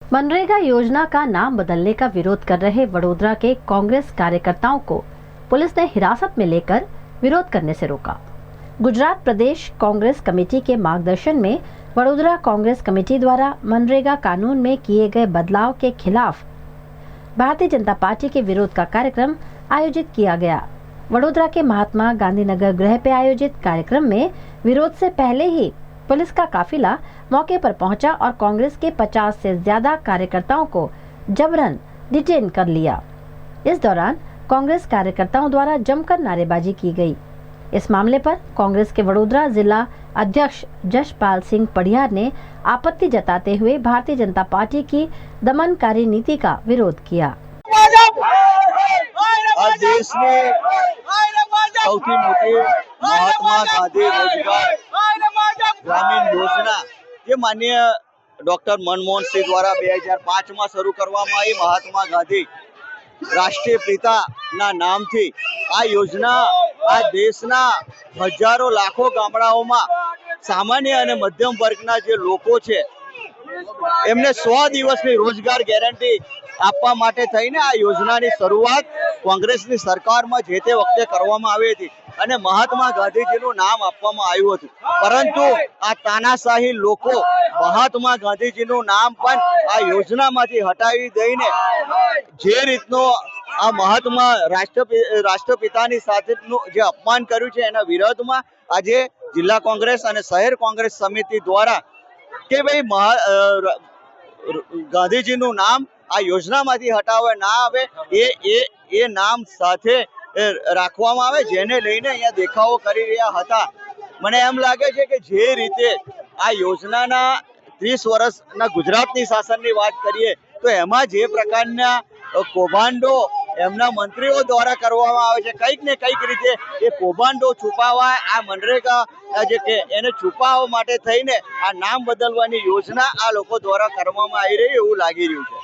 मनरेगा योजना का नाम बदलने का विरोध कर रहे वडोदरा के कांग्रेस कार्यकर्ताओं को पुलिस ने हिरासत में लेकर विरोध करने से रोका। गुजरात प्रदेश कांग्रेस कमेटी के मार्गदर्शन में वडोदरा कांग्रेस कमेटी द्वारा मनरेगा कानून में किए गए बदलाव के खिलाफ भारतीय जनता पार्टी के विरोध का कार्यक्रम आयोजित किया गया। वडोदरा के महात्मा गांधी नगर गृह पे आयोजित कार्यक्रम में विरोध से पहले ही पुलिस का काफिला मौके पर पहुंचा और कांग्रेस के 50 से ज्यादा कार्यकर्ताओं को जबरन डिटेन कर लिया। इस दौरान कांग्रेस कार्यकर्ताओं द्वारा जमकर नारेबाजी की गई। इस मामले पर कांग्रेस के वडोदरा जिला अध्यक्ष जशपाल सिंह पढ़ियार ने आपत्ति जताते हुए भारतीय जनता पार्टी की दमनकारी नीति का विरोध किया। આ દેશની સૌથી મોટી મહાત્મા ગાંધી રોજગાર ગ્રામીણ યોજના જે માનનીય ડોક્ટર મનમોહન સિંહ દ્વારા 2005 માં શરૂ કરવામાં આવી મહાત્મા ગાંધી રાષ્ટ્રીય પિતાના નામથી આ યોજના આ દેશના હજારો લાખો ગામડાઓમાં સામાન્ય અને મધ્યમ વર્ગના જે લોકો છે એમને 100 દિવસની રોજગાર ગેરંટી આપવા માટે થઈને આ યોજનાની શરૂઆત કોંગ્રેસની સરકારમાં જે તે વખતે કરવામાં આવી હતી અને મહાત્મા ગાંધીજીનું નામ આપવામાં આવ્યું હતું, પરંતુ આ તાનાશાહી લોકો મહાત્મા ગાંધીજીનું નામ પણ આ યોજનામાંથી હટાવી દઈને જે રીતનો આ મહાત્મા રાષ્ટ્રપિતાની સાથેનું જે અપમાન કર્યું છે એના વિરોધમાં આજે જિલ્લા કોંગ્રેસ અને શહેર કોંગ્રેસ સમિતિ દ્વારા કે ભાઈ ગાંધીજીનું નામ આ યોજનામાંથી હટાવવા ના આવે એ નામ સાથે રાખવામાં આવે, જેને લઈને અહીંયા દેખાવો કરી રહ્યા હતા। મને એમ લાગે છે કે જે રીતે આ યોજનાના 30 વર્ષના ગુજરાતની શાસનની વાત કરીએ તો એમાં જે પ્રકારના કૌભાંડો એમના મંત્રીઓ દ્વારા કરવામાં આવે છે, કંઈક ને કંઈક રીતે એ કૌભાંડો છુપાવવા આ મનરેગા જે કે એને છુપાવવા માટે થઈને આ નામ બદલવાની યોજના આ લોકો દ્વારા કરવામાં આવી રહી એવું લાગી રહ્યું છે।